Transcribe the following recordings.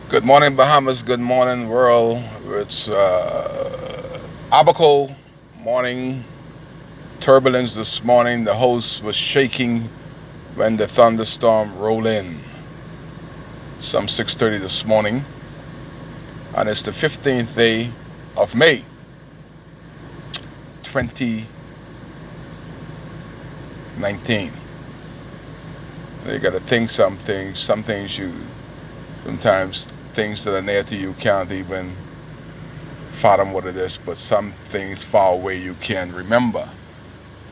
Good morning, Bahamas. Good morning, world. It's Abaco morning turbulence this morning. The host was shaking when the thunderstorm rolled in. Some 6:30 this morning, and it's the 15th day of May, 2019. You got to think some things. Some things you sometimes things that are near to you can't even fathom what it is, but some things far away you can remember.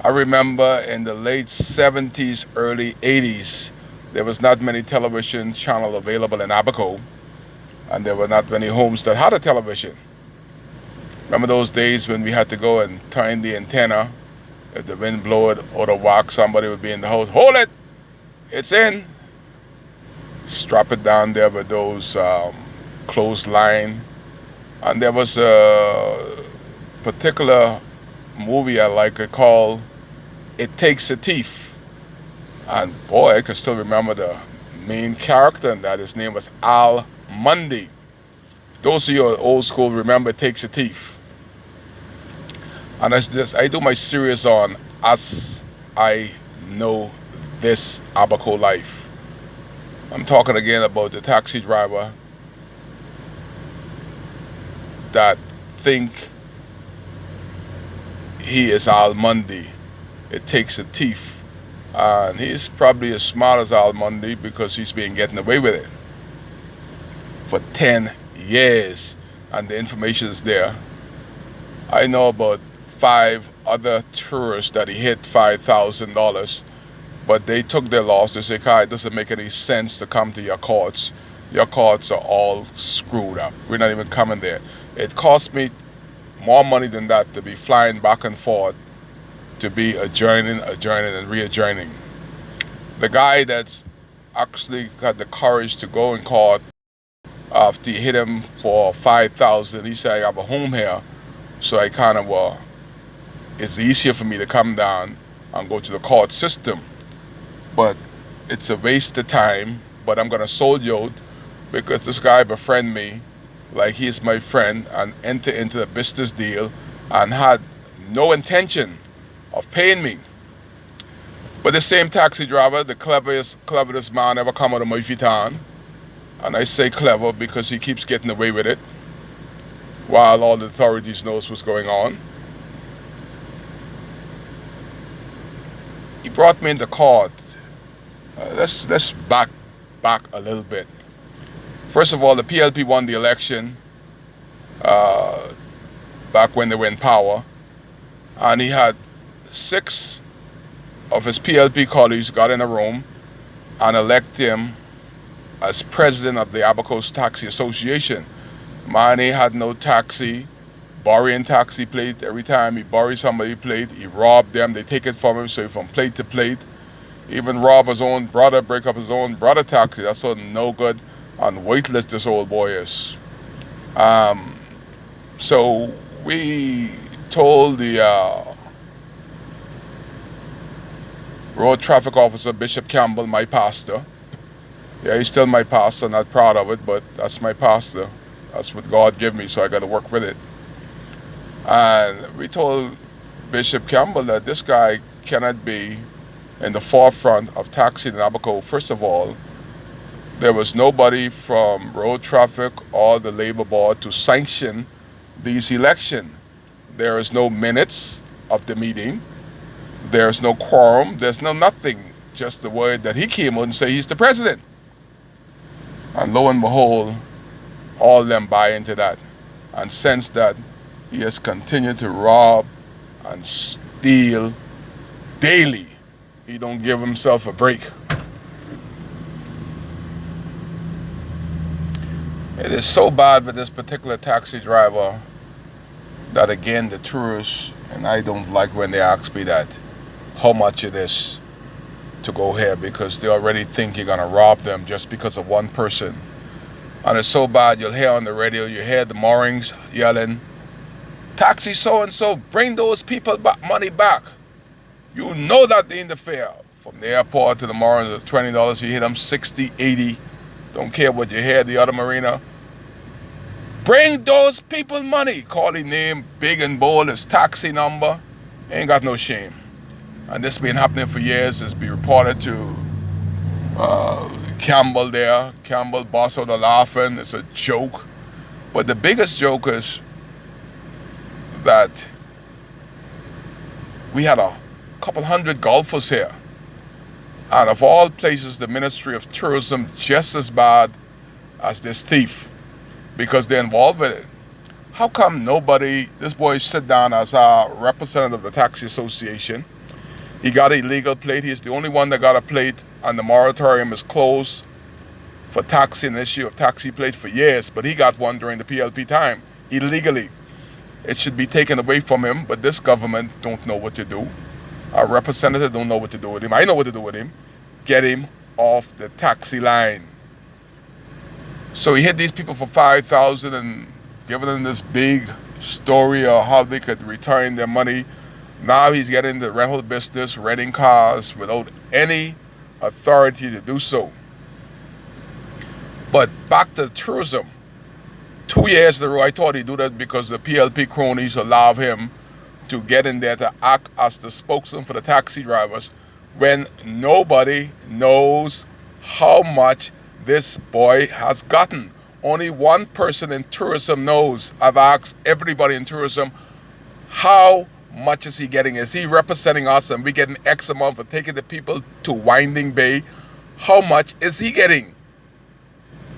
I remember in the late 70s, early 80s, there was not many television channel available in Abaco, and there were not many homes that had a television. Remember those days when we had to go and turn the antenna? If the wind blew it or the whack, somebody would be in the house. Hold it! It's in! Strap it down there with those clothesline. And there was a particular movie I like it called It Takes a Thief. And boy, I can still remember the main character in that. His name was Al Mundy. Those of you who are old school remember It Takes a Thief. And I do my series on As I Know This Abaco Life. I'm talking again about the taxi driver that think he is Al Mundy. It takes a thief. And he's probably as smart as Al Mundy because he's been getting away with it for 10 years. And the information is there. I know about 5 other tourists that he hit $5,000, but they took their loss. They say, Kai, it doesn't make any sense to come to your courts. Your courts are all screwed up. We're not even coming there. It cost me more money than that to be flying back and forth, to be adjourning, and re-adjourning. The guy that's actually got the courage to go in court after he hit him for 5,000, he said, I have a home here, so I kind of it's easier for me to come down and go to the court system. But it's a waste of time, but I'm gonna soldier out because this guy befriend me like he's my friend and enter into the business deal and had no intention of paying me. But the same taxi driver, the cleverest man ever come out of Murphy Town, and I say clever because he keeps getting away with it while all the authorities knows what's going on. He brought me into court. Let's back a little bit. First of all, the PLP won the election back when they were in power, and he had 6 of his PLP colleagues got in a room and elect him as president of the Abacos Taxi Association. Man, he had no taxi, borrowing taxi plate. Every time he borrowed somebody's plate, he robbed them. They take it from him, so from plate to plate. Even rob his own brother, break up his own brother taxi. That's so no good. And waitlist this old boy is. So we told the road traffic officer, Bishop Campbell, my pastor. Yeah, he's still my pastor, not proud of it, but that's my pastor. That's what God gave me, so I got to work with it. And we told Bishop Campbell that this guy cannot be in the forefront of taxi in Abaco. First of all, there was nobody from road traffic or the labor board to sanction these elections. There is no minutes of the meeting. There's no quorum. There's no nothing. Just the word that he came out and say he's the president. And lo and behold, all of them buy into that. And since that, he has continued to rob and steal daily. He don't give himself a break. It is so bad with this particular taxi driver that again the tourists, and I don't like when they ask me that, how much it is to go here, because they already think you're gonna rob them just because of one person. And it's so bad, you'll hear on the radio, you hear the moorings yelling, taxi so-and-so, bring those people money back. You know that they interfere. From the airport to the moorings, it's $20, you hit them 60, 80. Don't care what you hear the other marina. Bring those people money. Call his name big and bold, his taxi number. Ain't got no shame. And this been happening for years. It's been reported to Campbell there. Campbell boss out of laughing. It's a joke. But the biggest joke is that we had a couple hundred golfers here. And of all places, the Ministry of Tourism just as bad as this thief because they're involved with it. How come nobody, this boy sit down as a representative of the Taxi Association. He got a legal plate. He's the only one that got a plate, and the moratorium is closed for taxi and issue of taxi plate for years, but he got one during the PLP time, illegally. It should be taken away from him, but this government don't know what to do. Our representative don't know what to do with him. I know what to do with him. Get him off the taxi line. So he hit these people for $5,000 and given them this big story of how they could return their money. Now he's getting the rental business, renting cars without any authority to do so. But back to tourism. 2 years in a row, I thought he'd do that because the PLP cronies allowed him to get in there to act as the spokesman for the taxi drivers when nobody knows how much this boy has gotten. Only one person in tourism knows. I've asked everybody in tourism, how much is he getting? Is he representing us and we getting X amount for taking the people to Winding Bay? How much is he getting?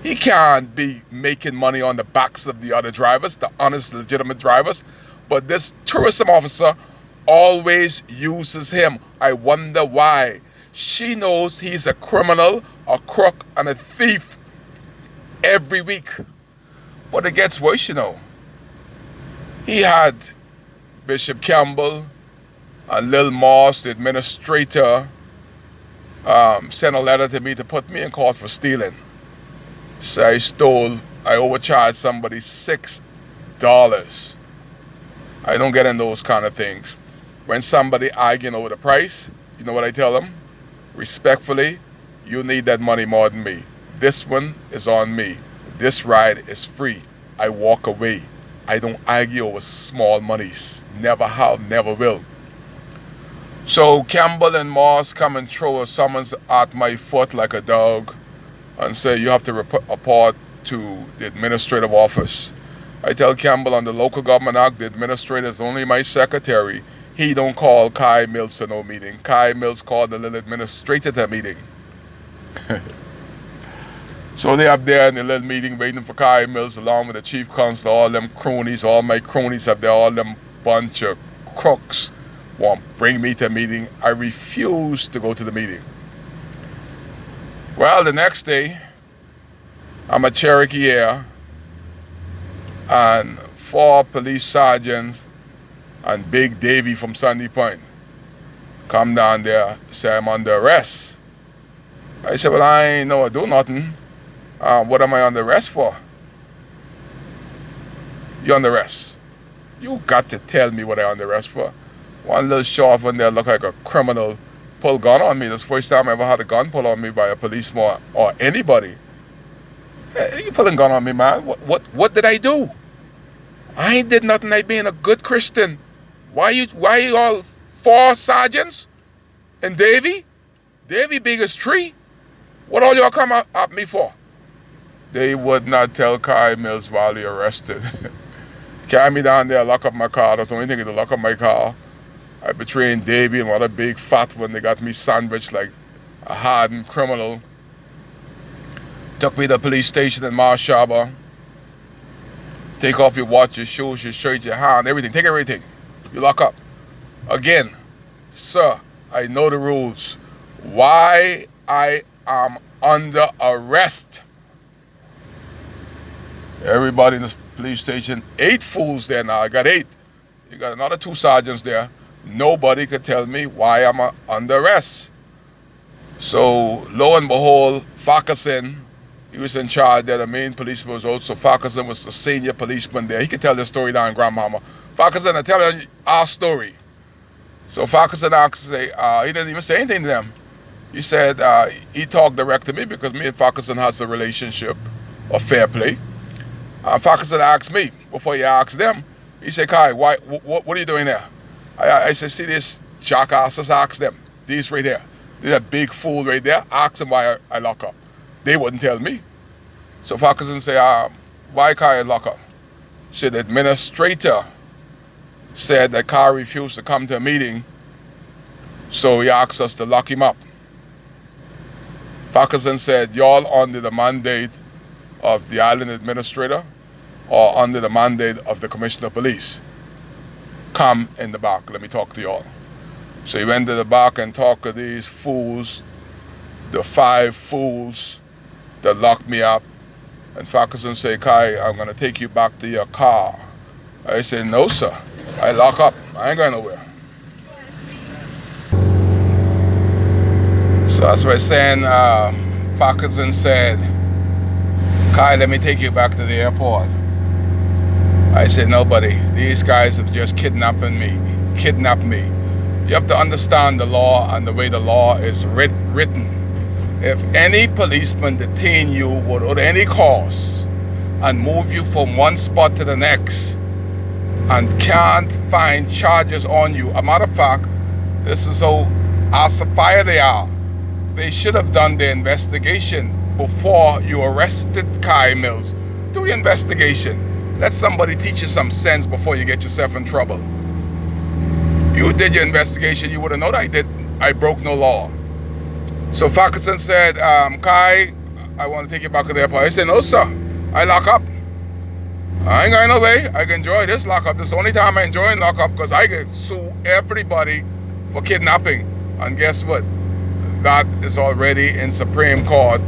He can't be making money on the backs of the other drivers, the honest, legitimate drivers. But this tourism officer always uses him. I wonder why. She knows he's a criminal, a crook, and a thief every week. But it gets worse, you know. He had Bishop Campbell and Lil Moss, the administrator, sent a letter to me to put me in court for stealing. So I overcharged somebody $6. I don't get in those kind of things. When somebody arguing over the price, you know what I tell them? Respectfully, you need that money more than me. This one is on me. This ride is free. I walk away. I don't argue over small monies. Never have, never will. So Campbell and Moss come and throw a summons at my foot like a dog and say you have to report to the administrative office. I tell Campbell on the Local Government Act, the administrator is only my secretary. He don't call Kai Mills to no meeting. Kai Mills called the little administrator to a meeting. So they up there in the little meeting waiting for Kai Mills along with the chief constable, all them cronies, all my cronies up there, all them bunch of crooks want to bring me to a meeting. I refuse to go to the meeting. Well, the next day, I'm at Cherokee Air, and 4 police sergeants and Big Davy from Sandy Point come down there, say I'm under arrest. I said, well, I ain't know I do nothing. What am I under arrest for? You under arrest. You got to tell me what I under arrest for. One little short one there look like a criminal pull gun on me. That's the first time I ever had a gun pulled on me by a policeman or anybody. Hey, you pulling a gun on me, man. What did I do? I ain't did nothing. I being a good Christian. Why you all 4 sergeants? And Davy? Davy big as tree? What all y'all come at me for? They would not tell Kai Mills while he arrested. Carry me down there, lock up my car. That's the only thing to lock up my car. I betrayed Davy and what a big fat one. They got me sandwiched like a hardened criminal. Took me to the police station in Marsh Harbor. Take off your watch, your shoes, your shirt, your hand, everything. Take everything. You lock up. Again, sir, I know the rules. Why I am under arrest? Everybody in the police station, 8 fools there now. I got 8. You got another 2 sergeants there. Nobody could tell me why I'm under arrest. So, lo and behold, Farquharson, he was in charge there. The main policeman was out. So Farquharson was the senior policeman there. He could tell the story down in Grandmama. Farquharson, I tell you our story. So Farquharson asked, he didn't even say anything to them. He said he talked direct to me because me and Farquharson has a relationship of fair play. Farquharson asked me before he asked them. He said, Kai, what are you doing there? I said, see this jackasses, ask them. These right there. They're a big fool right there. Ask them why I lock up. They wouldn't tell me. So Farquharson said, why Kai lock up? Said the administrator said that Kai refused to come to a meeting, so he asked us to lock him up. Farquharson said, y'all under the mandate of the island administrator or under the mandate of the commissioner of police? Come in the back, let me talk to y'all. So he went to the back and talked to these fools, the 5 fools that locked me up. And Farquharson said, Kai, I'm going to take you back to your car. I said, no, sir. I lock up. I ain't going nowhere. So that's what I'm saying. Farquharson said, Kai, let me take you back to the airport. I said, no, buddy. These guys have just kidnapped me. You have to understand the law and the way the law is written. If any policeman detain you without any cause and move you from one spot to the next and can't find charges on you, a matter of fact, this is how fire they are. They should have done the investigation before you arrested Kai Mills. Do your investigation. Let somebody teach you some sense before you get yourself in trouble. You did your investigation, you would have known I broke no law. So Farquharson said, Kai, I want to take you back to the airport. I said, no, sir. I lock up. I ain't going no way. I can enjoy this lockup. This is the only time I enjoy lockup because I can sue everybody for kidnapping. And guess what? That is already in Supreme Court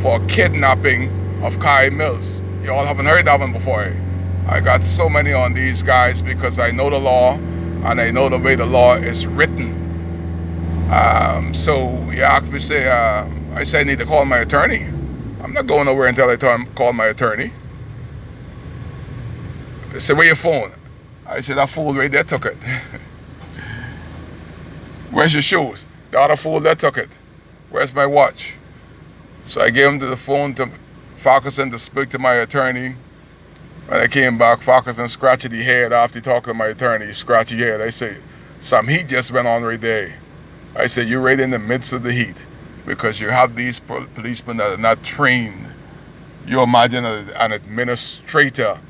for kidnapping of Kai Mills. You all haven't heard that one before. Eh? I got so many on these guys because I know the law and I know the way the law is written. So he asked me, I said I need to call my attorney. I'm not going nowhere until I call my attorney. He said, where your phone? I said, that fool right there took it. Where's your shoes? The other fool that took it. Where's my watch? So I gave him the phone to Farquharson to speak to my attorney. When I came back, Farquharson scratched his head after he talked to my attorney. He scratched his head. I said, some heat just went on right there. I said, you're right in the midst of the heat because you have these policemen that are not trained. You imagine an administrator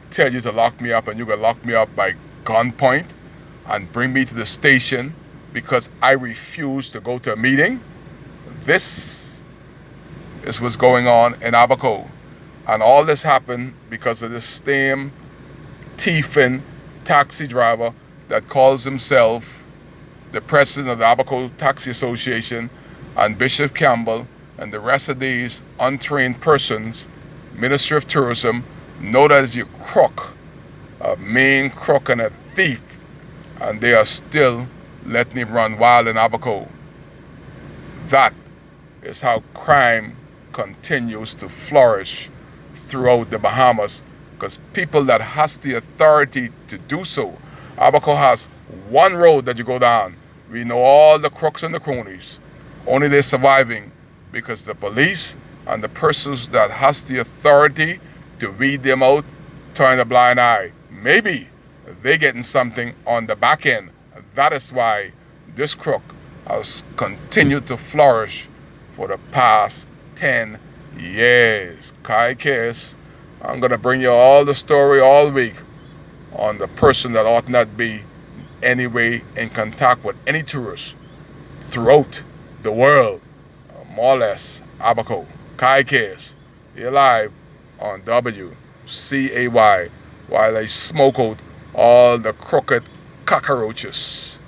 tell you to lock me up and you can lock me up by gunpoint and bring me to the station because I refuse to go to a meeting? This is what's going on in Abaco. And all this happened because of this same thieving taxi driver that calls himself the president of the Abaco Taxi Association, and Bishop Campbell and the rest of these untrained persons, Ministry of Tourism, know that as you crook, a main crook and a thief, and they are still letting him run wild in Abaco. That is how crime continues to flourish throughout the Bahamas, because people that has the authority to do so. Abaco has one road that you go down. We know all the crooks and the cronies. Only they're surviving because the police and the persons that has the authority to weed them out turn a blind eye. Maybe they're getting something on the back end. That is why this crook has continued to flourish for the past 10 years. Kai Case, I'm going to bring you all the story all week on the person that ought not be anyway in contact with any tourist throughout the world, more or less. Abaco, Kai Case, you're live on WCAY while I smoke out all the crooked cockroaches.